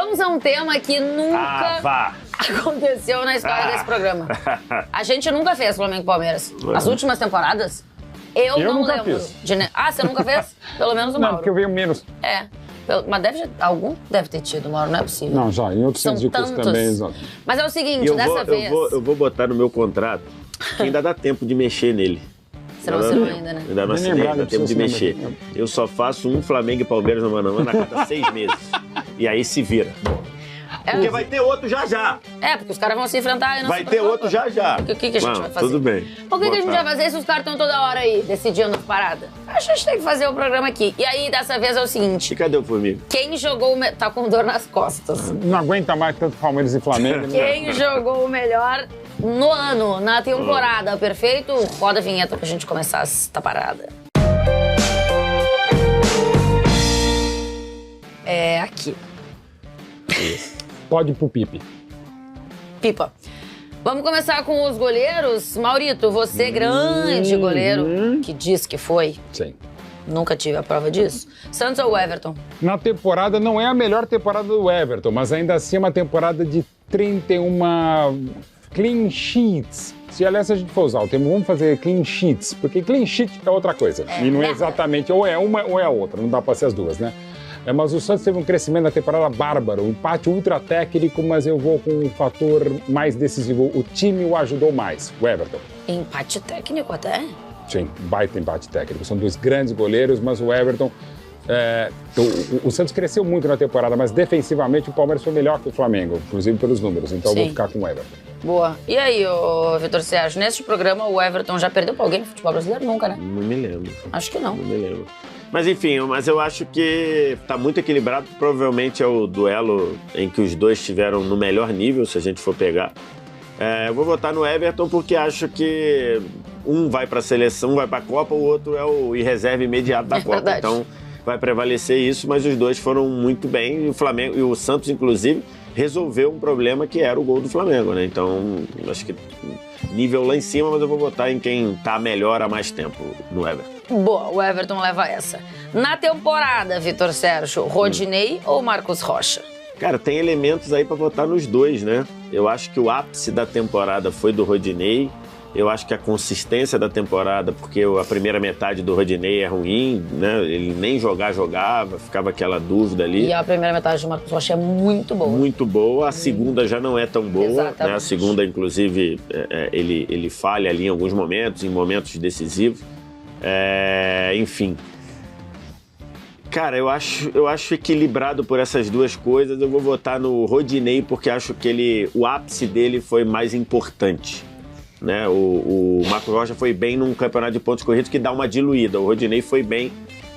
Vamos a um tema que nunca aconteceu na história desse programa. A gente nunca fez Flamengo e Palmeiras. As últimas temporadas, eu não lembro. Você nunca fez? Pelo menos o Mauro. Não, porque eu venho menos. Mas algum deve ter tido, Mauro, não é possível. Não, já, em outros dicas também, exato. Mas é o seguinte, dessa vez... Eu vou botar no meu contrato que ainda dá tempo de mexer nele. Você não assinou ainda, né? Ainda não assinei, dá tempo de mexer. Eu só faço um Flamengo e Palmeiras no Mano a Mano a cada 6 meses. E aí se vira. Porque vai ter outro já já. Porque os caras vão se enfrentar aí. Vai ter outro já já. O que a gente vai fazer? Tudo bem. Por que a gente vai fazer se os caras estão toda hora aí decidindo parada? A gente tem que fazer o programa aqui. E aí, dessa vez, é o seguinte. E cadê o Formiga? Quem jogou... Tá com dor nas costas. Não aguenta mais tanto Palmeiras e Flamengo. Quem jogou o melhor no ano, na temporada, perfeito? Roda a vinheta pra gente começar esta parada. É aqui. Pode ir pro Pipe. Pipa. Vamos começar com os goleiros. Maurito, você grande goleiro, que diz que foi. Sim. Nunca tive a prova disso. Santos ou Everton? Na temporada, não é a melhor temporada do Everton, mas ainda assim é uma temporada de 31 clean sheets. Se, aliás, a gente for usar o termo, vamos fazer clean sheets, porque clean sheet é outra coisa. E não é exatamente, ou é uma ou é a outra, não dá pra ser as duas, né? Mas o Santos teve um crescimento na temporada bárbaro, um empate ultra técnico, mas eu vou com um fator mais decisivo. O time o ajudou mais, o Everton. Empate técnico até? Sim, baita empate técnico. São dois grandes goleiros, mas o Everton... o Santos cresceu muito na temporada, mas defensivamente o Palmeiras foi melhor que o Flamengo, inclusive pelos números, então eu vou ficar com o Everton. Boa. E aí, Vitor Sérgio, neste programa o Everton já perdeu pra alguém no futebol brasileiro? Nunca, né? Não me lembro. Acho que não. Não me lembro. Mas enfim, eu acho que tá muito equilibrado, provavelmente é o duelo em que os dois estiveram no melhor nível, se a gente for pegar. Eu vou votar no Everton porque acho que um vai pra seleção, um vai pra Copa, o outro é o reserva imediato da Copa. Verdade. Então vai prevalecer isso, mas os dois foram muito bem e o Flamengo e o Santos, inclusive, resolveu um problema que era o gol do Flamengo, né? Então, acho que nível lá em cima, mas eu vou votar em quem tá melhor há mais tempo, no Everton. Boa, o Everton leva essa. Na temporada, Vitor Sérgio, Rodinei ou Marcos Rocha? Cara, tem elementos aí pra votar nos dois, né? Eu acho que o ápice da temporada foi do Rodinei. Eu acho que a consistência da temporada, porque a primeira metade do Rodinei é ruim, né? Ele nem jogava, ficava aquela dúvida ali. E a primeira metade do Marcos Rocha é muito boa. Muito boa, a segunda já não é tão boa. Exatamente. Né? A segunda, inclusive, ele falha ali em alguns momentos, em momentos decisivos. Enfim. Cara, eu acho equilibrado por essas duas coisas. Eu vou votar no Rodinei porque acho que o ápice dele foi mais importante. Né? O Marcos Rocha foi bem num campeonato de pontos corridos que dá uma diluída. O Rodinei foi bem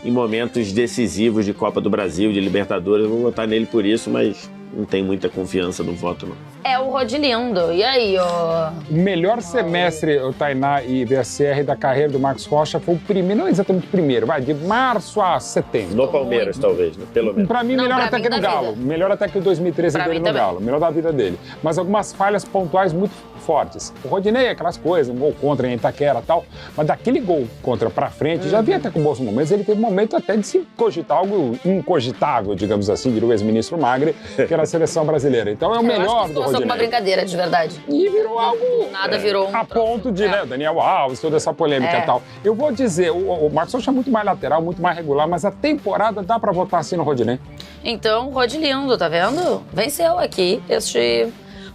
em momentos decisivos de Copa do Brasil, de Libertadores. Eu vou votar nele por isso, mas não tenho muita confiança no voto, não. É o Rodilindo. E aí, O melhor semestre, o Tainá e VSR da carreira do Marcos Rocha foi o primeiro, não exatamente o primeiro, de março a setembro. No Palmeiras, talvez, né? Pelo menos. Pra mim, melhor até que no Galo. Melhor até que o 2013 dele no Galo. Melhor da vida dele. Mas algumas falhas pontuais muito fortes. O Rodinei, aquelas coisas, um gol contra em Itaquera e tal, mas daquele gol contra pra frente, já vinha até com bons momentos, ele teve um momento até de se cogitar algo incogitável, digamos assim, diria o ex-ministro Magre, que era a seleção brasileira. Então é o melhor do Rodinei. Uma brincadeira, de verdade. E virou algo... Nada virou um... A ponto de, né, Daniel Alves, toda essa polêmica e tal. Eu vou dizer, o Marcos Rocha é muito mais lateral, muito mais regular, mas a temporada dá pra votar assim no Rodinei. Então, Rodilindo, tá vendo? Venceu aqui este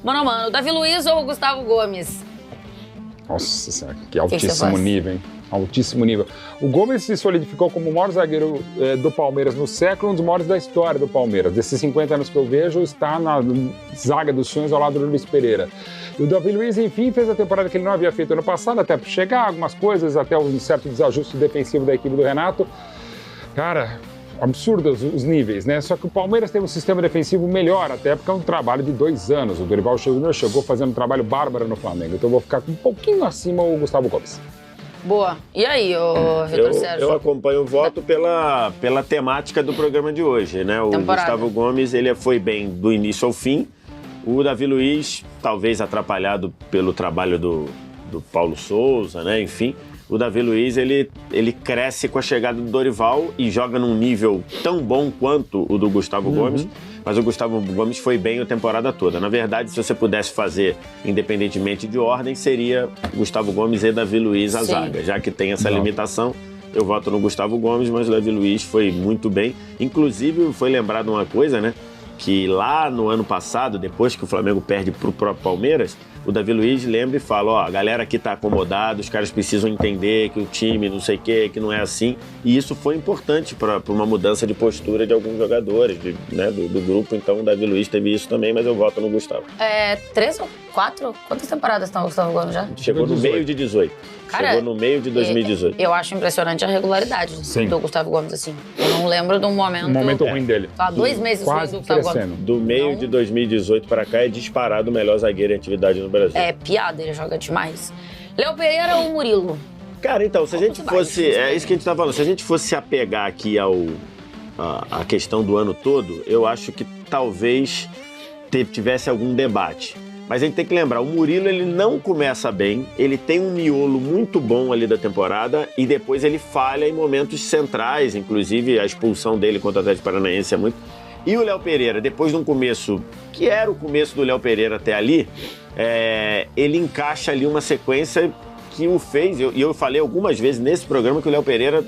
mano a mano. Davi Luiz ou Gustavo Gomes? Nossa senhora, que altíssimo nível, hein? Altíssimo nível. O Gomes se solidificou como o maior zagueiro do Palmeiras no século, um dos maiores da história do Palmeiras. Desses 50 anos que eu vejo, está na zaga dos sonhos ao lado do Luiz Pereira. E o Davi Luiz, enfim, fez a temporada que ele não havia feito ano passado, até por chegar algumas coisas, até um certo desajuste defensivo da equipe do Renato. Cara, absurdos os níveis, né? Só que o Palmeiras teve um sistema defensivo melhor, até porque é um trabalho de 2 anos. O Dorival Júnior chegou fazendo um trabalho bárbaro no Flamengo. Então eu vou ficar um pouquinho acima o Gustavo Gomes. Boa. E aí, Vitor Sérgio? Eu acompanho o voto pela temática do programa de hoje, né? O Gustavo Gomes, ele foi bem do início ao fim. O Davi Luiz, talvez atrapalhado pelo trabalho do Paulo Souza, né? Enfim, o Davi Luiz, ele cresce com a chegada do Dorival e joga num nível tão bom quanto o do Gustavo Gomes, mas o Gustavo Gomes foi bem a temporada toda. Na verdade, se você pudesse fazer, independentemente de ordem, seria Gustavo Gomes e Davi Luiz a zaga. Já que tem essa limitação, eu voto no Gustavo Gomes, mas o Davi Luiz foi muito bem. Inclusive, foi lembrado uma coisa, né? Que lá no ano passado, depois que o Flamengo perde pro próprio Palmeiras, o Davi Luiz lembra e fala, ó, a galera aqui tá acomodada, os caras precisam entender que o time não sei o que não é assim. E isso foi importante para uma mudança de postura de alguns jogadores, né, do grupo. Então o Davi Luiz teve isso também, mas eu voto no Gustavo. 3 ou 4? Quantas temporadas está o Gustavo Gomes já? Chegou no meio de 18. Cara, chegou no meio de 2018. Eu acho impressionante a regularidade do Gustavo Gomes, assim. Eu não lembro de um momento ruim dele. Há 2 meses ruim do Gustavo Gomes. Do meio de 2018 para cá é disparado o melhor zagueiro em atividade no Brasil. É piada, ele joga demais. Léo Pereira ou Murilo? Cara, então, se a gente fosse... É isso que a gente tá falando. Se a gente fosse se apegar aqui a questão do ano todo, eu acho que talvez tivesse algum debate. Mas a gente tem que lembrar, o Murilo ele não começa bem, ele tem um miolo muito bom ali da temporada e depois ele falha em momentos centrais, inclusive a expulsão dele contra o Atlético Paranaense é muito... E o Léo Pereira, depois de um começo, que era o começo do Léo Pereira até ali, ele encaixa ali uma sequência que o fez, e eu falei algumas vezes nesse programa que o Léo Pereira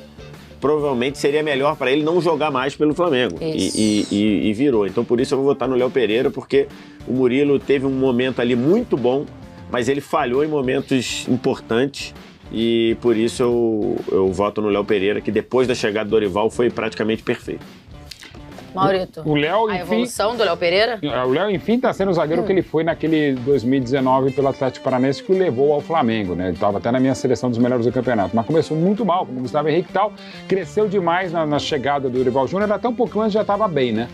provavelmente seria melhor para ele não jogar mais pelo Flamengo. E virou. Então, por isso eu vou votar no Léo Pereira, porque o Murilo teve um momento ali muito bom, mas ele falhou em momentos importantes. E por isso eu voto no Léo Pereira, que depois da chegada do Dorival foi praticamente perfeito. Maurito, o Léo, a evolução do Léo Pereira? O Léo, enfim, está sendo o zagueiro que ele foi naquele 2019 pelo Atlético Paranaense que o levou ao Flamengo, né? Ele estava até na minha seleção dos melhores do campeonato, mas começou muito mal, como o Gustavo Henrique e tal, cresceu demais na chegada do Dorival Júnior, até um pouco antes já estava bem, né?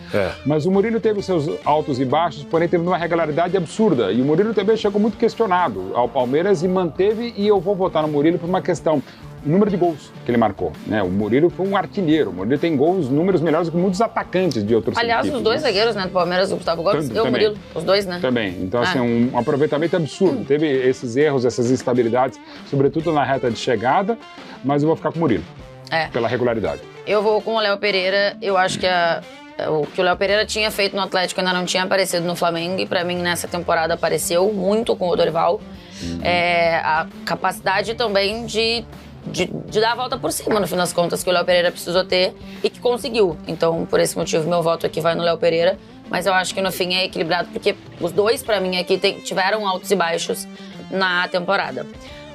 Mas o Murilo teve os seus altos e baixos, porém teve uma regularidade absurda, e o Murilo também chegou muito questionado ao Palmeiras e manteve, e eu vou votar no Murilo por uma questão... O número de gols que ele marcou, né? O Murilo foi um artilheiro. O Murilo tem números melhores do que muitos atacantes de outros Aliás, equipes. Os dois zagueiros, né? Do Palmeiras, o Gustavo Gomes e o Murilo. Os dois, né? Também. Então, assim, um aproveitamento absurdo. Teve esses erros, essas instabilidades, sobretudo na reta de chegada, mas eu vou ficar com o Murilo. Pela regularidade. Eu vou com o Léo Pereira. Eu acho que o que o Léo Pereira tinha feito no Atlético ainda não tinha aparecido no Flamengo. E pra mim, nessa temporada, apareceu muito com o Dorival. A capacidade também de dar a volta por cima, no fim das contas, que o Léo Pereira precisou ter e que conseguiu. Então, por esse motivo, meu voto aqui vai no Léo Pereira. Mas eu acho que no fim é equilibrado, porque os dois, pra mim, aqui tiveram altos e baixos na temporada.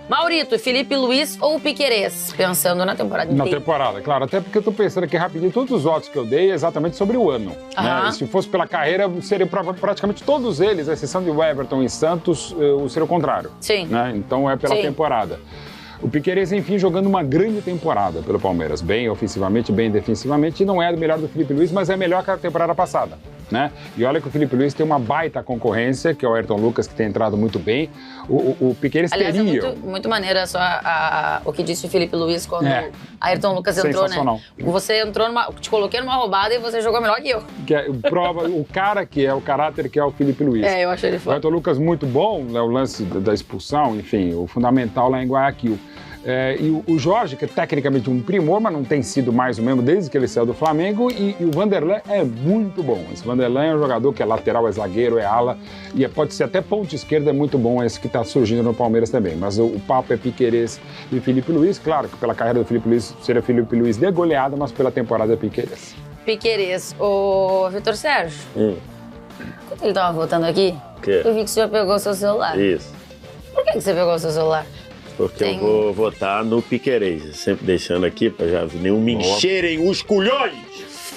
Maurito, Felipe Luiz ou Piquerez? Pensando na temporada inteira. Na temporada, claro. Até porque eu tô pensando aqui rapidinho, todos os votos que eu dei exatamente sobre o ano. Né? Se fosse pela carreira, seriam praticamente todos eles, a exceção de Everton e Santos, seria o contrário. Sim. Né? Então é pela temporada. O Piquerez, enfim, jogando uma grande temporada pelo Palmeiras. Bem ofensivamente, bem defensivamente. E não é melhor do Felipe Luiz, mas é melhor que a temporada passada. Né? E olha que o Felipe Luiz tem uma baita concorrência, que é o Ayrton Lucas, que tem entrado muito bem. O Piquerez Aliás, teria... é muito maneira só o que disse o Felipe Luiz quando Ayrton Lucas entrou, né? Você entrou te coloquei numa roubada e você jogou melhor que eu. Prova o cara que é, o caráter que é o Felipe Luiz. Eu achei ele foda. O Ayrton Lucas muito bom, né, o lance da expulsão, enfim, o fundamental lá em Guayaquil. E o Jorge, que é tecnicamente um primor, mas não tem sido mais o mesmo desde que ele saiu do Flamengo, e o Vanderlan é muito bom. Esse Vanderlan é um jogador que é lateral, é zagueiro, é ala, e pode ser até ponta esquerda, é muito bom esse que está surgindo no Palmeiras também. Mas o papo é Piquerez e Felipe Luiz, claro que pela carreira do Felipe Luiz seria Felipe Luiz de goleada, mas pela temporada é Piquerez. Piquerez. Ô, Vitor Sérgio, quando ele estava voltando aqui, eu vi que você já pegou o seu celular. Isso. Por que você pegou o seu celular? Porque eu vou votar no Piquerez, sempre deixando aqui para já não me encherem os culhões.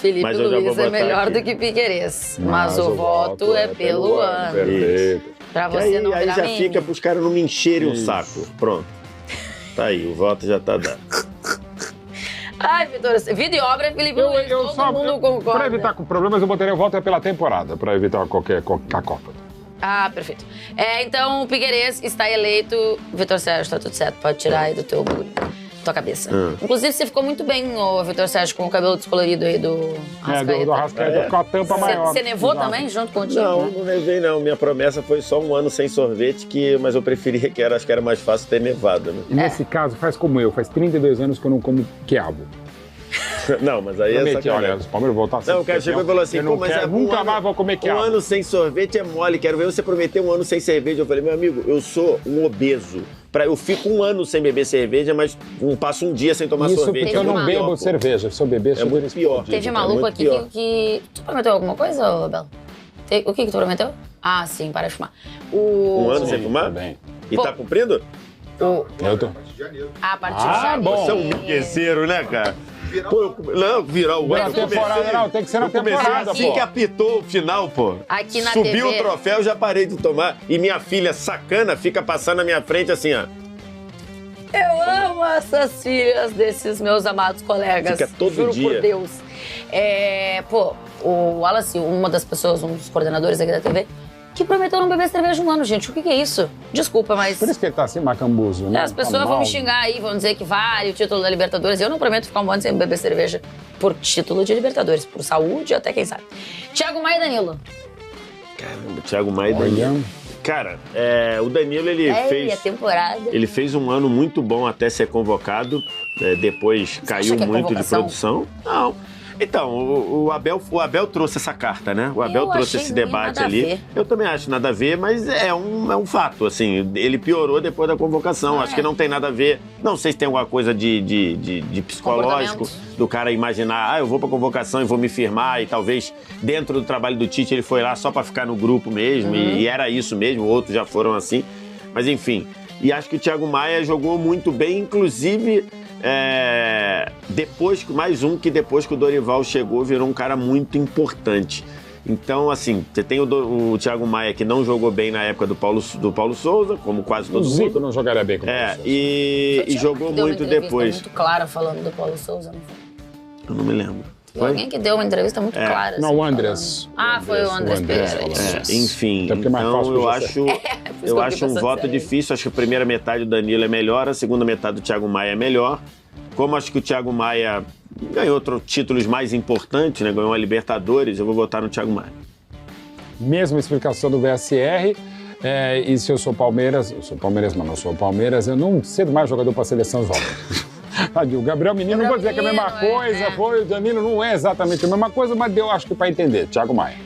Felipe Luiz é melhor do que Piquerez, mas o voto é pelo ano. Perfeito. Pra você não aí virar já meme. fica pros caras não me encherem o saco. Pronto. Tá aí, o voto já tá dado. Ai, Vitor, vida e obra é Felipe Luiz, todo mundo concorda. Para evitar problemas, eu botaria o voto pela temporada, para evitar qualquer Copa. Ah, perfeito. Então o Piquerez está eleito. Vitor Sérgio, tá tudo certo. Pode tirar aí do tua cabeça. Inclusive, você ficou muito bem, ô Vitor Sérgio, com o cabelo descolorido aí do Arrascaeta. Do Arrascaeta com a tampa maior. Você nevou também, junto com o time? Não nevei não. Minha promessa foi só um ano sem sorvete, mas eu preferia acho que era mais fácil ter nevado, né? E nesse caso, faz como eu. Faz 32 anos que eu não como quiabo. Não, mas aí prometi, olha, os Palmeiras voltar a ser Não, o cara chegou e falou assim, pô, mas nunca mais vou comer quiabo. Um ano sem sorvete é mole, quero ver você prometer um ano sem cerveja. Eu falei, meu amigo, eu sou um obeso. Eu fico um ano sem beber cerveja, mas passo um dia sem tomar sorvete. Isso porque eu não bebo cerveja. Se eu beber, é muito pior. Teve maluco aqui que... Tu prometeu alguma coisa, Bela? O que tu prometeu? Ah, sim, para de fumar. Um ano sem fumar? Bem. E tá cumprindo? Eu tô. A partir de janeiro. Bom. Você é um enriqueceiro, né, cara? Não, virar o ano. Temporada, não, tem que ser na temporada, assim pô. que apitou o final, pô. Aqui na Subiu TV. o troféu, já parei de tomar. E minha filha sacana fica passando na minha frente assim, ó. Eu amo essas filhas desses meus amados colegas. Fica todo Juro dia. por Deus. O Wallace, uma das pessoas, um dos coordenadores aqui da TV, que prometeu não beber cerveja um ano, gente. O que é isso? Desculpa, mas... Por isso que ele tá assim, macambuzo, né? As pessoas vão me xingar aí, vão dizer que vale o título da Libertadores. Eu não prometo ficar um ano sem beber cerveja por título de Libertadores, por saúde, até quem sabe. Thiago Maia e Danilo. Caramba, Thiago Maia e Danilo. Cara, o Danilo, ele fez... a temporada. Ele fez um ano muito bom até ser convocado. Depois caiu muito de produção. Não. Então, o Abel trouxe essa carta, né? O Abel trouxe esse debate ali. Eu também acho nada a ver, mas é um fato, assim. Ele piorou depois da convocação. Acho que não tem nada a ver. Não sei se tem alguma coisa de psicológico, do cara imaginar, eu vou pra convocação e vou me firmar, e talvez dentro do trabalho do Tite ele foi lá só pra ficar no grupo mesmo, e era isso mesmo, outros já foram assim. Mas enfim, e acho que o Thiago Maia jogou muito bem, inclusive... depois que o Dorival chegou, virou um cara muito importante. Então, assim, você tem o Thiago Maia, que não jogou bem na época do Paulo Souza, como quase todo mundo. O Zico não jogaria bem com o Paulo Souza. E jogou muito depois. Muito clara falando do Paulo Souza, não foi? Eu não me lembro. Foi alguém que deu uma entrevista muito clara. Não, assim, o Andrés. Foi o Andrés Pereira. Enfim, então eu acho um voto difícil. Acho que a primeira metade do Danilo é melhor, a segunda metade do Thiago Maia é melhor. Como acho que o Thiago Maia ganhou outros títulos mais importantes, né? Ganhou a Libertadores, eu vou votar no Thiago Maia. Mesma explicação do VSR. E se eu sou Palmeiras, eu não cedo mais jogador para a seleção jovem. O Gabriel Menino, não vou dizer que é a mesma coisa, o Danilo não é exatamente a mesma coisa, mas deu, acho que para entender. Thiago Maia.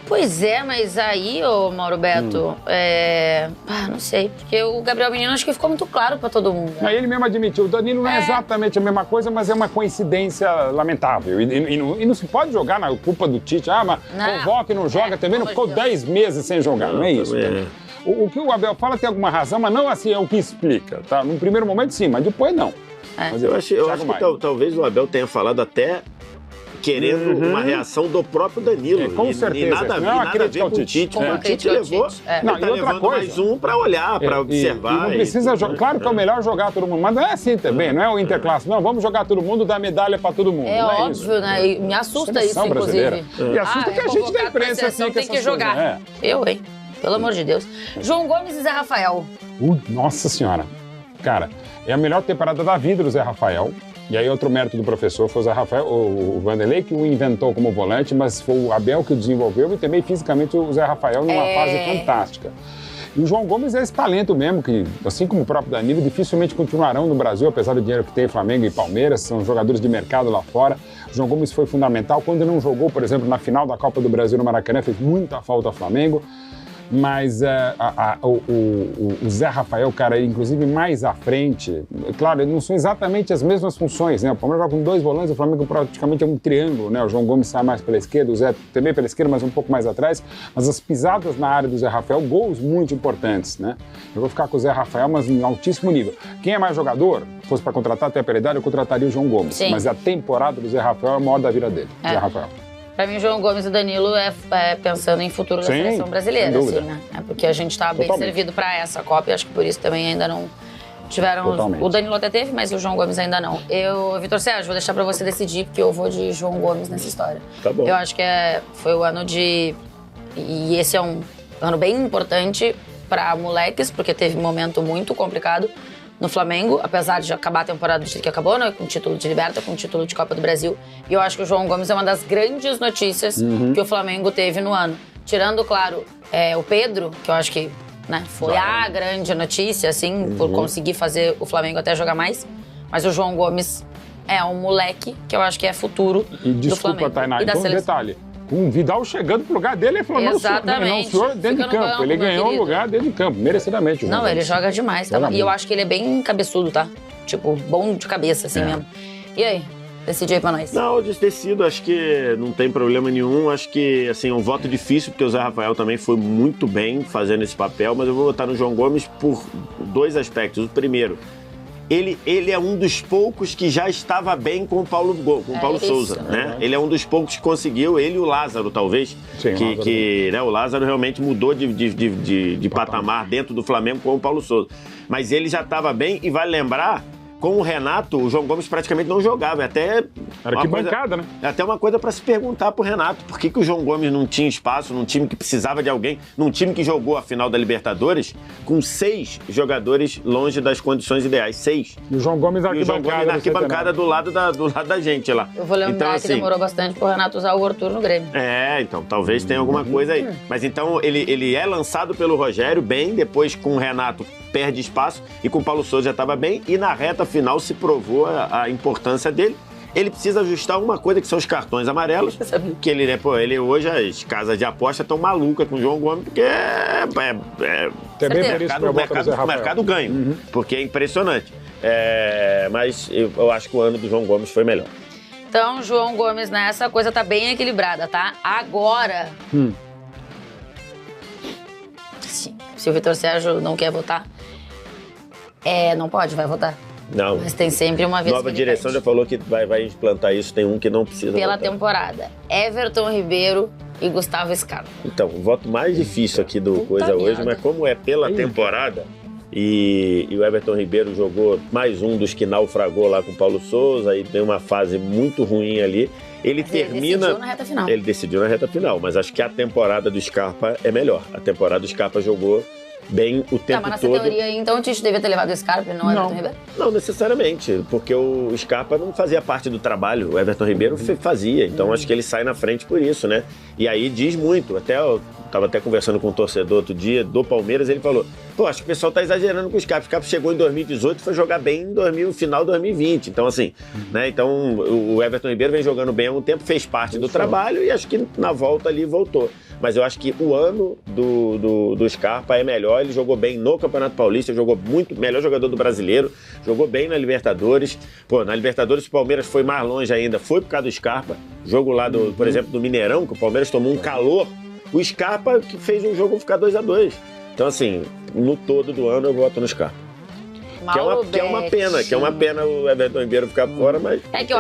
Pois é, mas aí, ô Mauro Beto, não sei, porque o Gabriel Menino acho que ficou muito claro pra todo mundo. Né? Ele mesmo admitiu, o Danilo não é exatamente a mesma coisa, mas é uma coincidência lamentável. E não se pode jogar na culpa do Tite, mas convoca e não joga também, não ficou 10 meses sem jogar, não é isso? O que o Abel fala tem alguma razão, mas não assim é o que explica, tá? No primeiro momento sim, mas depois não. Mas eu acho que talvez o Abel tenha falado até querendo uma reação do próprio Danilo. Com certeza. E nada a ver com o Tite. O Tite levou, ele tá levando mais um pra olhar, pra observar. E não precisa jogar. Claro que é o melhor jogar todo mundo, mas não é assim também, não é o Interclasse. Não, vamos jogar todo mundo, dar medalha pra todo mundo. É óbvio, né? E me assusta isso, inclusive. E assusta que a gente da imprensa tem que jogar. Eu, hein? Pelo amor de Deus. João Gomes e Zé Rafael. Nossa Senhora. Cara, é a melhor temporada da vida do Zé Rafael. E aí outro mérito do professor foi o Zé Rafael, o Vanderlei que o inventou como volante, mas foi o Abel que o desenvolveu e também fisicamente o Zé Rafael numa fase fantástica. E o João Gomes é esse talento mesmo, que assim como o próprio Danilo, dificilmente continuarão no Brasil, apesar do dinheiro que tem Flamengo e Palmeiras, são jogadores de mercado lá fora. O João Gomes foi fundamental. Quando não jogou, por exemplo, na final da Copa do Brasil no Maracanã, fez muita falta ao Flamengo. Mas o Zé Rafael, cara, ele, inclusive mais à frente, claro, não são exatamente as mesmas funções, né? O Palmeiras joga com 2 volantes, o Flamengo praticamente é um triângulo, né? O João Gomes sai mais pela esquerda, o Zé também pela esquerda, mas um pouco mais atrás. Mas as pisadas na área do Zé Rafael, gols muito importantes, né? Eu vou ficar com o Zé Rafael, mas em altíssimo nível. Quem é mais jogador, fosse para contratar até pela idade, eu contrataria o João Gomes. Sim. Mas a temporada do Zé Rafael é a maior da vida dele, Zé Rafael. Pra mim, João Gomes e Danilo é pensando em futuro da seleção brasileira, assim, né? É porque a gente tá bem servido pra essa Copa e acho que por isso também ainda não tiveram... O Danilo até teve, mas o João Gomes ainda não. Vitor Sérgio, vou deixar pra você decidir, porque eu vou de João Gomes nessa história. Tá bom. Eu acho que foi o ano de... E esse é um ano bem importante pra moleques, porque teve um momento muito complicado no Flamengo, apesar de acabar a temporada do jeito que acabou, né? Com título de Liberta, com título de Copa do Brasil. E eu acho que o João Gomes é uma das grandes notícias que o Flamengo teve no ano. Tirando, claro, o Pedro, que eu acho que foi a grande notícia, assim, por conseguir fazer o Flamengo até jogar mais. Mas o João Gomes é um moleque que eu acho que é futuro E do desculpa, Flamengo. Tainá, E da então um seleção. detalhe. Com o Vidal chegando pro lugar dele, ele falou, não, Exatamente. senhor, dentro Fica de no campo. banco, Ele meu ganhou o querido. lugar dentro de campo, merecidamente. Não, ele joga demais, tá? Joga E muito. eu acho que ele é bem cabeçudo, tá? Tipo, bom de cabeça, assim mesmo. E aí? Decide aí pra nós. Não, decido, acho que não tem problema nenhum. Acho que, assim, um voto difícil, porque o Zé Rafael também foi muito bem fazendo esse papel, mas eu vou votar no João Gomes por 2 aspectos. O primeiro, ele é um dos poucos que já estava bem com o Paulo Souza, né? Ele é um dos poucos que conseguiu, ele e o Lázaro, talvez, Sim, que né, o Lázaro realmente mudou de patamar dentro do Flamengo com o Paulo Souza. Mas ele já estava bem, e vale lembrar, com o Renato, o João Gomes praticamente não jogava. Era que bancada, né? É até uma coisa para se perguntar pro Renato. Por que o João Gomes não tinha espaço num time que precisava de alguém, num time que jogou a final da Libertadores, com 6 jogadores longe das condições ideais? 6. E o João Gomes na E o João Gomes na arquibancada do lado da gente lá. Eu vou lembrar então, que assim, demorou bastante pro Renato usar o Arthur no Grêmio. então, talvez tenha alguma coisa aí. Mas então, ele é lançado pelo Rogério bem, depois com o Renato perde espaço, e com o Paulo Souza já estava bem, e na reta final se provou a importância dele. Ele precisa ajustar uma coisa, que são os cartões amarelos, que ele hoje, as casas de aposta estão malucas com o João Gomes, porque o mercado ganha, porque é impressionante. Mas eu acho que o ano do João Gomes foi melhor. Então, João Gomes nessa, a coisa tá bem equilibrada, tá? Agora... Se o Vitor Sérgio não quer votar, não pode, vai votar. Não. Mas tem sempre uma vez. Nova direção já falou que vai implantar isso, tem um que não precisa pela votar. Temporada. Everton Ribeiro e Gustavo Scarpa. Então, o voto mais difícil aqui do Coisa hoje, mas como é pela temporada, e o Everton Ribeiro jogou mais um dos que naufragou lá com o Paulo Souza, e tem uma fase muito ruim ali. Ele decidiu na reta final. Ele decidiu na reta final, mas acho que a temporada do Scarpa é melhor. A temporada do Scarpa jogou bem o tempo todo. Mas nessa teoria aí, então o Tite devia ter levado o Scarpa e não o Everton Ribeiro? Não necessariamente, porque o Scarpa não fazia parte do trabalho, o Everton Ribeiro fazia, então acho que ele sai na frente por isso, né? E aí diz muito, eu estava até conversando com um torcedor outro dia do Palmeiras, ele falou, acho que o pessoal está exagerando com o Scarpa. O Scarpa chegou em 2018 e foi jogar bem no final de 2020. Então, assim, né? Então, o Everton Ribeiro vem jogando bem há um tempo, fez parte do trabalho, e acho que na volta ali voltou. Mas eu acho que o ano do Scarpa é melhor. Ele jogou bem no Campeonato Paulista, jogou muito, melhor jogador do Brasileiro, jogou bem na Libertadores. Na Libertadores o Palmeiras foi mais longe ainda, foi por causa do Scarpa. Jogo lá, por exemplo, do Mineirão, que o Palmeiras tomou um calor. O Scarpa que fez o jogo ficar 2-2. Então, assim, no todo do ano eu voto no Scarpa. Que é uma pena o Everton Ribeiro ficar fora, mas... É que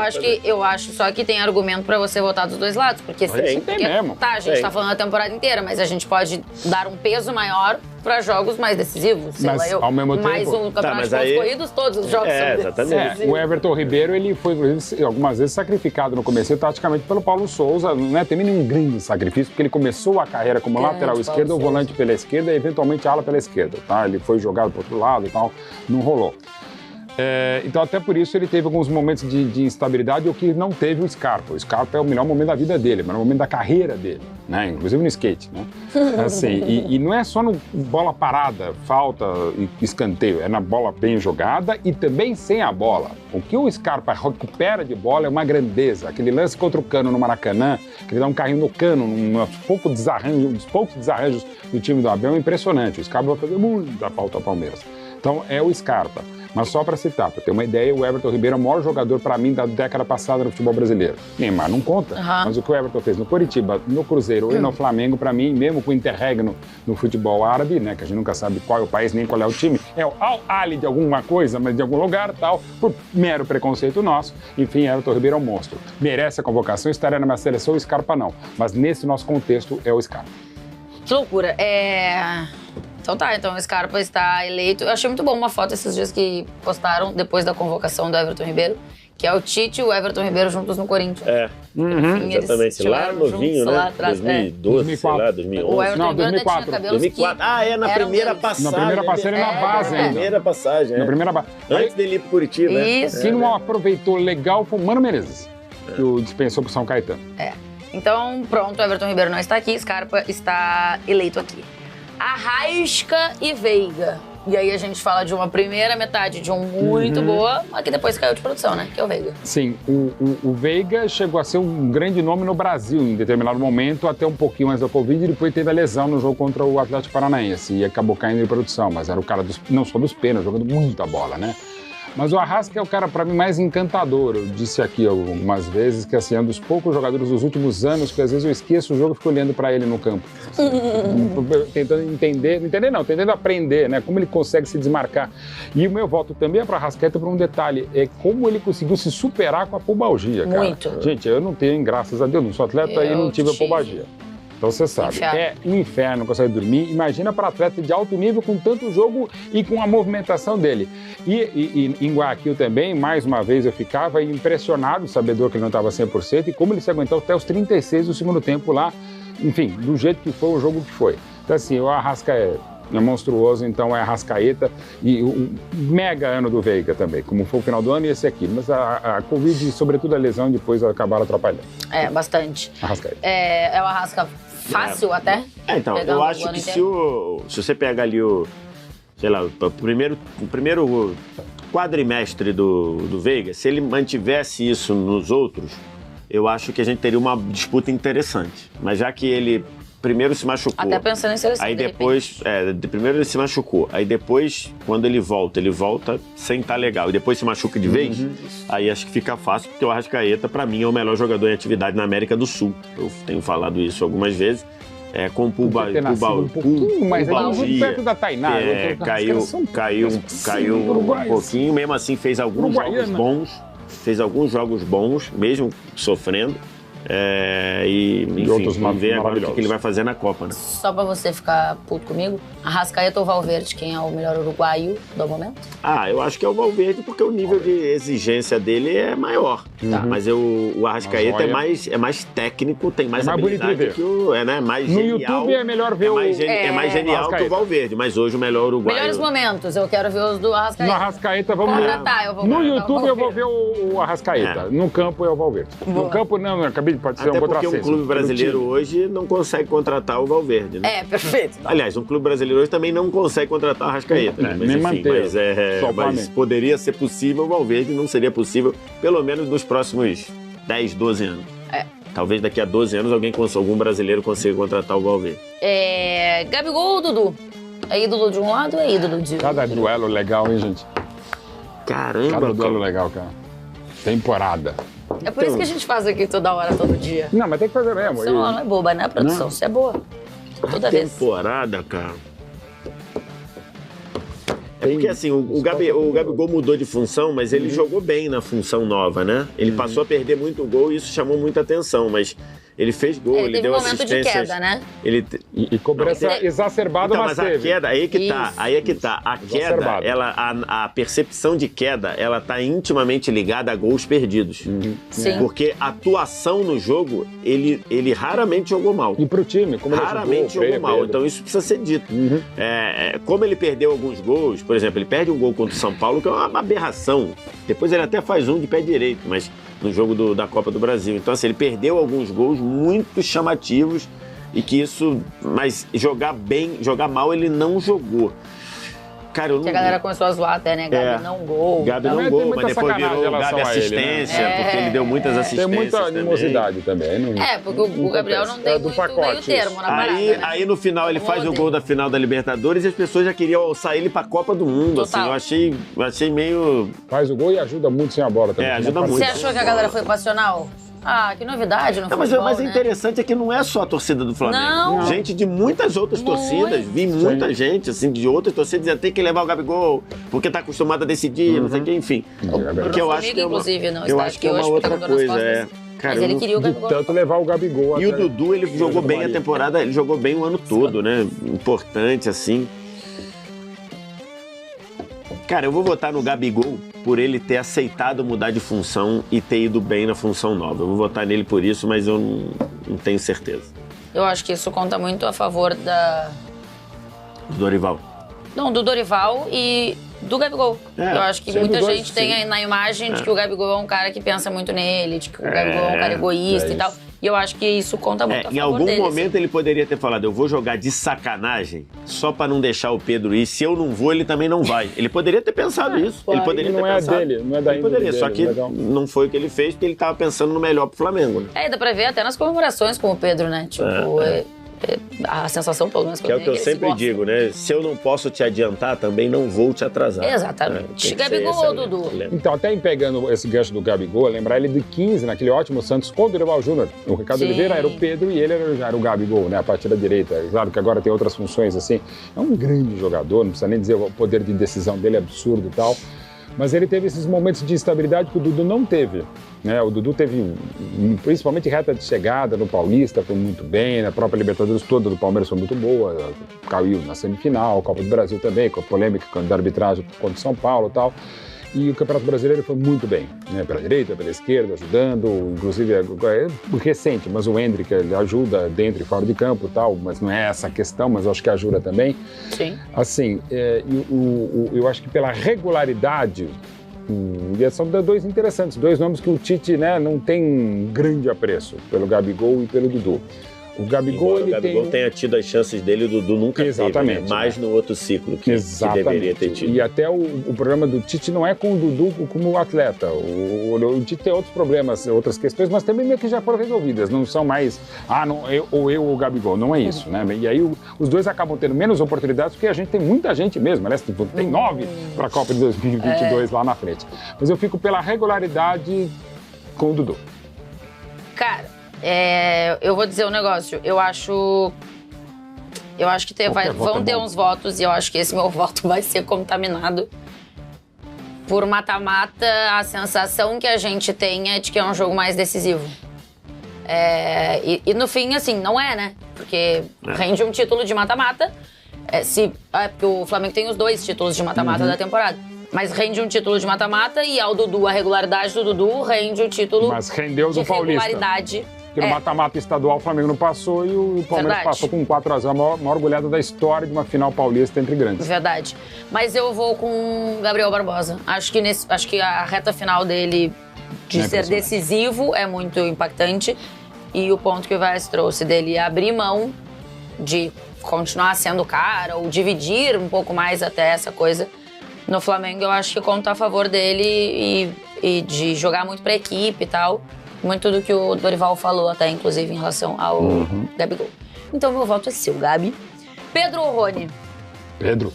eu acho só que tem argumento pra você votar dos dois lados, porque a gente tá falando a temporada inteira, mas a gente pode dar um peso maior pra jogos mais decisivos. Ao mesmo tempo... Mais um campeonato de pontos corridos, todos os jogos são exatamente. O Everton Ribeiro, ele foi, inclusive, algumas vezes sacrificado no começo, taticamente pelo Paulo Souza. Não teve nenhum grande sacrifício, porque ele começou a carreira como lateral esquerdo, ou volante pela esquerda, e eventualmente ala pela esquerda, tá? Ele foi jogado pro outro lado e tal, não rolou. Então, até por isso, ele teve alguns momentos de instabilidade, o que não teve o Scarpa. O Scarpa é o melhor momento da vida dele, mas é o momento da carreira dele, né? Inclusive no skate, né? Assim, e não é só no bola parada, falta e escanteio, é na bola bem jogada e também sem a bola. O que o Scarpa recupera de bola é uma grandeza. Aquele lance contra o Cano no Maracanã, que ele dá um carrinho no Cano, um dos poucos desarranjos do time do Abel, é impressionante. O Scarpa vai fazer muita falta ao Palmeiras. Então, é o Scarpa. Mas só para citar, para ter uma ideia, o Everton Ribeiro é o maior jogador, para mim, da década passada no futebol brasileiro. Neymar não conta, mas o que o Everton fez no Coritiba, no Cruzeiro e no Flamengo, para mim, mesmo com o interregno no futebol árabe, né, que a gente nunca sabe qual é o país nem qual é o time, é o Al-Ahly de alguma coisa, mas de algum lugar, tal, por mero preconceito nosso. Enfim, Everton Ribeiro é um monstro. Merece a convocação, estaria na minha seleção, o Scarpa não. Mas nesse nosso contexto, é o Scarpa. Que loucura. Então o Scarpa está eleito. Eu achei muito bom uma foto esses dias que postaram depois da convocação do Everton Ribeiro, que é o Tite e o Everton Ribeiro juntos no Corinthians. Exatamente. Lá novinho, né? Lá atrás, 2012, sei lá, 2011. O Everton Ribeiro 2004. tinha cabelos 2004. Na primeira passagem. Na primeira passagem, na base ainda. Na primeira passagem, Na primeira Antes dele ir pro Curitiba. Isso. Quem não aproveitou legal foi o Mano Menezes, que o dispensou pro São Caetano. Então, pronto, o Everton Ribeiro não está aqui, Scarpa está eleito aqui. Arrasca e Veiga. E aí a gente fala de uma primeira metade de um muito boa, mas que depois caiu de produção, né? Que é o Veiga. Sim, o Veiga chegou a ser um grande nome no Brasil em determinado momento, até um pouquinho mais da Covid, e depois teve a lesão no jogo contra o Atlético Paranaense e acabou caindo de produção, mas era o cara não só dos pênaltis, jogando muita bola, né? Mas o Arrasca é o cara, para mim, mais encantador. Eu disse aqui algumas vezes que assim, é um dos poucos jogadores dos últimos anos que às vezes eu esqueço o jogo e fico olhando para ele no campo. Tentando tentando aprender, né? Como ele consegue se desmarcar. E o meu voto também é para Arrascaeta por um detalhe, é como ele conseguiu se superar com a pubalgia, cara. Muito. Gente, eu não tenho, graças a Deus, não sou atleta e não tive a pubalgia. Então você sabe, é um inferno, não consegue dormir. Imagina para atleta de alto nível com tanto jogo e com a movimentação dele. E em Guayaquil também, mais uma vez eu ficava impressionado, sabedor que ele não estava 100%, e como ele se aguentou até os 36 do segundo tempo lá, enfim, do jeito que foi o jogo que foi. Então assim, o Arrasca é monstruoso, então é Arrascaeta e o mega ano do Veiga também, como foi o final do ano e esse aqui. Mas a Covid, sobretudo a lesão, depois acabaram atrapalhando. É, bastante. Arrascaeta. É o Arrasca fácil até. Então, eu acho que se você pega ali sei lá, o primeiro quadrimestre do Veiga, se ele mantivesse isso nos outros, eu acho que a gente teria uma disputa interessante. Mas já que ele primeiro se machucou. Até pensando em seleção, aí depois, primeiro ele se machucou. Aí depois, quando ele volta sem estar legal. E depois se machuca de vez, aí acho que fica fácil, porque o Arrascaeta, pra mim, é o melhor jogador em atividade na América do Sul. Eu tenho falado isso algumas vezes. Com pubalgia, perto da Tainá. Caiu um pouquinho, mesmo assim fez alguns jogos bons, mesmo sofrendo. Enfim, vamos ver agora o que ele vai fazer na Copa, né? Só pra você ficar puto comigo, Arrascaeta ou Valverde, quem é o melhor uruguaio do momento? Eu acho que é o Valverde, porque o nível de exigência dele é maior. Mas o Arrascaeta é mais técnico, tem mais habilidade que mais no genial. YouTube é melhor ver é mais genial que o Valverde, mas hoje o melhor uruguaio... Melhores momentos, eu quero ver os do Arrascaeta. No Arrascaeta, vamos ver. No YouTube eu vou ver o Arrascaeta, no campo é o Valverde. No campo não, acabei pode ser até porque um clube brasileiro hoje não consegue contratar o Valverde, né? Perfeito. Aliás, um clube brasileiro hoje também não consegue contratar o Arrascaeta, né? Mas, enfim, mas poderia ser possível, o Valverde não seria possível, pelo menos nos próximos 10, 12 anos. Talvez daqui a 12 anos algum brasileiro consiga contratar o Valverde. Gabigol ou Dudu? É ídolo de um lado ou é ídolo de outro? Cada duelo legal, hein, gente? Caramba! Cada duelo legal, cara. Temporada. É por isso que a gente faz aqui toda hora, todo dia. Não, mas tem que fazer mesmo. Você não é boba, né, produção? Você é boa. Toda vez. Temporada, cara. Porque assim, o Gabigol mudou de função, mas ele jogou bem na função nova, né? Ele passou a perder muito gol e isso chamou muita atenção, mas ele fez gol, ele deu assistência. Teve um momento de queda, né? E cobrança exacerbada, mas a queda, aí é que tá. A queda, a percepção de queda, ela tá intimamente ligada a gols perdidos. Sim. Porque a atuação no jogo, ele raramente jogou mal. E pro time, como ele raramente jogou mal. Então isso precisa ser dito. Como ele perdeu alguns gols, por exemplo, ele perde um gol contra o São Paulo, que é uma aberração. Depois ele até faz um de pé direito, mas no jogo da Copa do Brasil. Então, assim, ele perdeu alguns gols muito chamativos e que isso... Mas jogar mal, ele não jogou. Cara, eu não... Que a galera começou a zoar até, né? Gabi não gol. Gabi não gol, mas depois virou Gabi assistência, ele, né? Porque ele deu muitas assistências. Tem muita animosidade também. Porque o Gabriel não tem muito meio termo na parada, né? Aí no final ele faz o gol da final da Libertadores e as pessoas já queriam alçar ele pra Copa do Mundo. Total. Assim, eu achei meio... Faz o gol e ajuda muito sem a bola também. Ajuda muito. Você achou que a galera foi passional? Que novidade, não foi mas o interessante é que não é só a torcida do Flamengo. Não. Gente de muitas outras torcidas. Vi muita gente, assim, de outras torcidas dizendo tem que levar o Gabigol, porque tá acostumado a decidir, não sei o que, enfim. Porque eu acho que inclusive, não eu acho que é uma outra coisa, Cara, mas ele queria o Gabigol. Tanto levar o Gabigol. E o Dudu, ele jogou bem a temporada, ele jogou bem o ano todo, né? Importante, assim. Cara, eu vou votar no Gabigol por ele ter aceitado mudar de função e ter ido bem na função nova. Eu vou votar nele por isso, mas eu não tenho certeza. Eu acho que isso conta muito a favor do Dorival. Não, do Dorival e do Gabigol. Eu acho que muita gente tem na imagem de que o Gabigol é um cara que pensa muito nele, de que o Gabigol é um cara egoísta e tal. E eu acho que isso conta muito a favor em algum dele, momento assim. Ele poderia ter falado, eu vou jogar de sacanagem só pra não deixar o Pedro ir. Se eu não vou, ele também não vai. Ele poderia ter pensado isso. Claro. Ele poderia não ter é pensado. dele, não é da ele poderia, dele, só que legal. não foi o que ele fez, porque ele tava pensando no melhor pro Flamengo, né? Dá pra ver até nas comemorações com o Pedro, né? Tipo, a sensação, pelo menos, Que é o que eu eles sempre gostam. digo, né? Se eu não posso te adiantar, também não vou te atrasar. Exatamente. Tem que ser Gabigol essa ou Dudu? lembra. Então, até em pegando esse gancho do Gabigol, lembrar ele de 15, naquele ótimo Santos com o Dorival Júnior. O Ricardo Sim. Oliveira era o Pedro e ele já era o Gabigol, né? A partir da direita. Claro que agora tem outras funções, assim. É um grande jogador, não precisa nem dizer o poder de decisão dele é absurdo e tal. Mas ele teve esses momentos de instabilidade que o Dudu não teve. Né? O Dudu teve, principalmente reta de chegada no Paulista, foi muito bem, na própria Libertadores toda do Palmeiras foi muito boa, caiu na semifinal, Copa do Brasil também, com a polêmica da arbitragem contra o São Paulo e tal. E o Campeonato Brasileiro foi muito bem, né? Pela direita, pela esquerda, ajudando, inclusive é recente, mas o Endrick ele ajuda dentro e fora de campo e tal, mas não é essa a questão, mas eu acho que ajuda também. Sim. Assim, eu acho que pela regularidade, e são dois interessantes, dois nomes que o Tite, né, não tem grande apreço, pelo Gabigol e pelo Dudu. O Gabigol, Embora o Gabigol tenha tido as chances dele, o Dudu nunca teve, né? Mais no outro ciclo que deveria ter tido. E até o problema do Tite não é com o Dudu como atleta. O Tite tem outros problemas, outras questões, mas também meio que já foram resolvidas. Não são mais, eu ou o Gabigol. Não é isso, né? E aí os dois acabam tendo menos oportunidades porque a gente tem muita gente mesmo. Aliás, tem 9 para a Copa de 2022 lá na frente. Mas eu fico pela regularidade com o Dudu. Cara, eu vou dizer um negócio. Eu acho que vão ter uns votos e eu acho que esse meu voto vai ser contaminado por mata-mata. A sensação que a gente tem é de que é um jogo mais decisivo. E no fim, assim, não é, né? Porque rende um título de mata-mata. Porque o Flamengo tem os 2 títulos de mata-mata da temporada. Mas rende um título de mata-mata e ao Dudu, a regularidade do Dudu rende o título mas rendeu de do Paulista. regularidade. Porque no mata-mata estadual o Flamengo não passou e o Palmeiras passou com 4-0, a maior goleada da história de uma final paulista entre grandes. Verdade. Mas eu vou com Gabriel Barbosa. Acho que a reta final dele de ser decisivo é muito impactante. E o ponto que o Vaz trouxe dele abrir mão de continuar sendo o cara ou dividir um pouco mais até essa coisa no Flamengo, eu acho que conta a favor dele e de jogar muito pra equipe e tal. Muito do que o Dorival falou até, inclusive, em relação ao Gabigol. Então, meu voto é seu, Gabi. Pedro ou Rony? Pedro.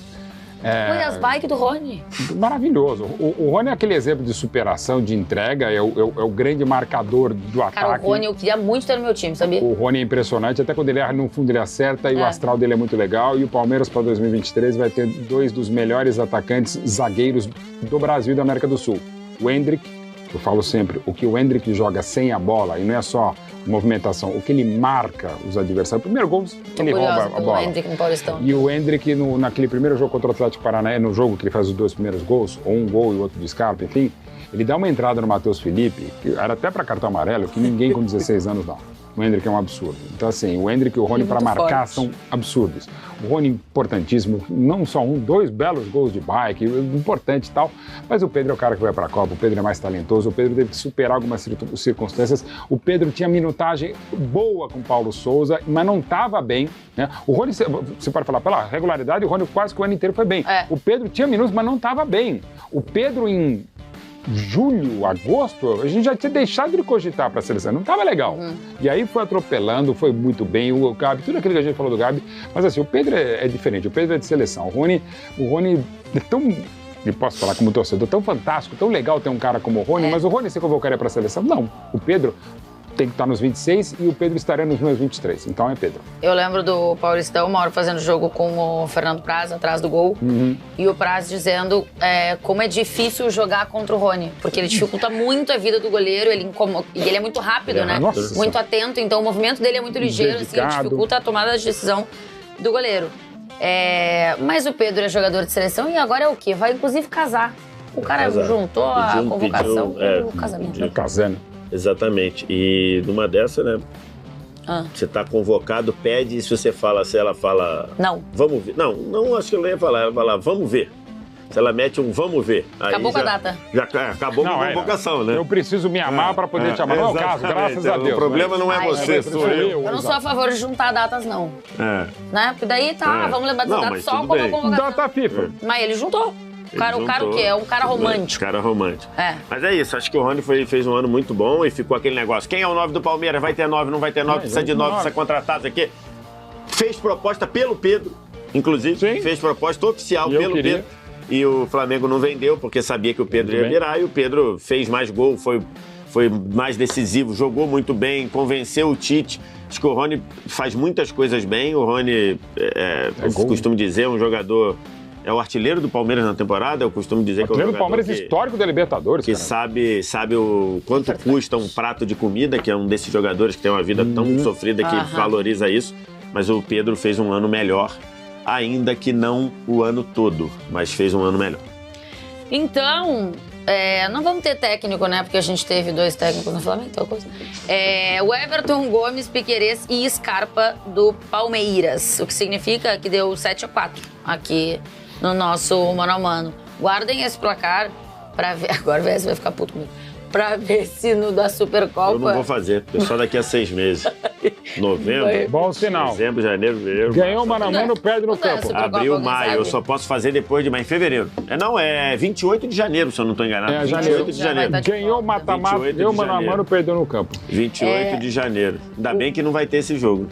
Foi as bikes do Rony. Maravilhoso. O Rony é aquele exemplo de superação, de entrega, é o grande marcador do ataque. Cara, o Rony eu queria muito ter no meu time, sabia? O Rony é impressionante, até quando ele erra no fundo ele acerta e o astral dele é muito legal. E o Palmeiras para 2023 vai ter 2 dos melhores atacantes zagueiros do Brasil e da América do Sul. O Endrick, eu falo sempre, o que o Endrick joga sem a bola, e não é só movimentação, o que ele marca os adversários. O primeiro gol, ele rouba a bola. O Endrick no Paulistão. E o Endrick, naquele primeiro jogo contra o Atlético Paranaense, no jogo que ele faz os 2 primeiros gols, ou um gol e o outro de Scarpa, enfim, ele dá uma entrada no Matheus Felipe, que era até para cartão amarelo, que ninguém com 16 anos dá. O Endrick é um absurdo. Então, assim, o Endrick e o Rony para marcar são absurdos. O Rony importantíssimo, não só 2 belos gols de bike, importante e tal, mas o Pedro é o cara que vai para a Copa, o Pedro é mais talentoso, o Pedro teve que superar algumas circunstâncias, o Pedro tinha minutagem boa com o Paulo Souza, mas não estava bem, né? O Rony, você pode falar, pela regularidade, o Rony quase que o ano inteiro foi bem. O Pedro tinha minutos, mas não estava bem. O Pedro em julho, agosto, a gente já tinha deixado de cogitar para a seleção, não estava legal. E aí foi atropelando, foi muito bem, o Gabi, tudo aquilo que a gente falou do Gabi, mas assim, o Pedro é diferente, o Pedro é de seleção, o Rony é tão, e posso falar como torcedor, tão fantástico, tão legal ter um cara como o Rony, mas o Rony se convocaria para a seleção? Não, o Pedro tem que estar nos 26 e o Pedro estaria nos meus 23, então é Pedro. Eu lembro do Paulistão, uma hora fazendo jogo com o Fernando Praz, atrás do gol, e o Praz dizendo como é difícil jogar contra o Rony, porque ele dificulta muito a vida do goleiro, ele incomoda, e ele é muito rápido, né? Nossa. Muito atento, então o movimento dele é muito ligeiro, assim, dificulta a tomada de decisão do goleiro. Mas o Pedro é jogador de seleção e agora é o quê? Vai inclusive casar. O cara juntou a convocação com o casamento. Casando. Exatamente. E numa dessa, né? Você tá convocado, pede, e se você fala, se ela fala... Não. Vamos ver. Não, acho que ela ia falar. Ela fala, vamos ver. Se ela mete um vamos ver. Aí Acabou com a data. Já acabou com a convocação, né? Eu preciso me amar para poder te amar. Não é o caso, graças a Deus. O problema não é você, sou eu. Eu não sou a favor de juntar datas, não. Né? Porque daí vamos lembrar dessa data só com a convocação. Data FIFA. Mas ele juntou. O cara o quê? É um cara romântico. Cara romântico. Mas é isso, acho que o Rony fez um ano muito bom e ficou aquele negócio. Quem é o 9 do Palmeiras? Vai ter 9, não vai ter 9, precisa de 9, precisa contratar, isso aqui. Fez proposta pelo Pedro, inclusive. Sim. Fez proposta oficial pelo Pedro. E o Flamengo não vendeu, porque sabia que o Pedro ia virar. E o Pedro fez mais gol, foi mais decisivo, jogou muito bem, convenceu o Tite. Acho que o Rony faz muitas coisas bem. O Rony, eu costumo dizer, é um jogador... É o artilheiro do Palmeiras na temporada, eu costumo dizer que é o artilheiro do Palmeiras histórico da Libertadores. Que sabe o quanto custa um prato de comida, que é um desses jogadores que tem uma vida tão sofrida que valoriza isso. Mas o Pedro fez um ano melhor, ainda que não o ano todo, mas fez um ano melhor. Então, não vamos ter técnico, né? Porque a gente teve 2 técnicos no Flamengo, então coisa. O Everton, Gomes, Piquerez e Scarpa do Palmeiras, o que significa que deu 7-4 aqui no nosso mano a mano. Guardem esse placar pra ver. Agora o VS vai ficar puto comigo. Pra ver se no da Supercopa. Eu não vou fazer, porque só daqui a 6 meses. Novembro. Bom sinal. Dezembro, janeiro, fevereiro. Ganhou mano a mano, perde no campo. Abril, maio. Eu só posso fazer depois de maio. Em fevereiro. É 28 de janeiro, se eu não estou enganado. 28 de janeiro. Ganhou mata-mata, ganhou mano a mano, perdeu no campo. 28 de janeiro. Ainda bem que não vai ter esse jogo.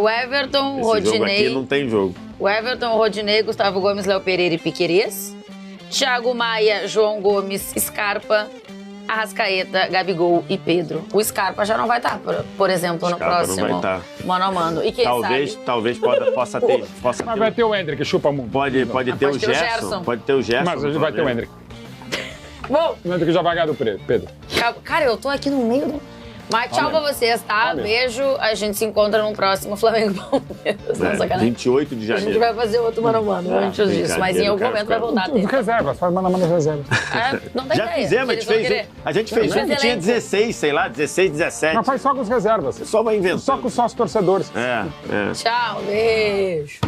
O Everton, esse Rodinei. Jogo aqui não tem jogo. O Everton, Rodinei, Gustavo Gomes, Léo Pereira e Piquerez. Thiago Maia, João Gomes, Scarpa, Arrascaeta, Gabigol e Pedro. O Scarpa já não vai estar, por exemplo, no próximo mano a mano. E quem talvez possa ter. Mas vai ter o Hendrick, chupa muito. Pode ter o Gerson. Pode ter o Gerson. Mas hoje vai ter o Hendrick. Bom. O Hendrick já vai ganhar do Pedro. Cara, eu tô aqui no meio do... Mas tchau pra vocês, tá? Beijo. A gente se encontra no próximo Flamengo Palmeiras. Não, sacanagem. 28 de janeiro. A gente vai fazer outro mano a mano antes disso. Mas em algum momento vai voltar. Reservas, faz mano a mano reserva. Não tem Já ideia. fizemos, a gente fez um que tinha 16, sei lá, 16, 17. Mas faz só com os reservas. Só vai inventar. Só com os sócios torcedores. Tchau, beijo.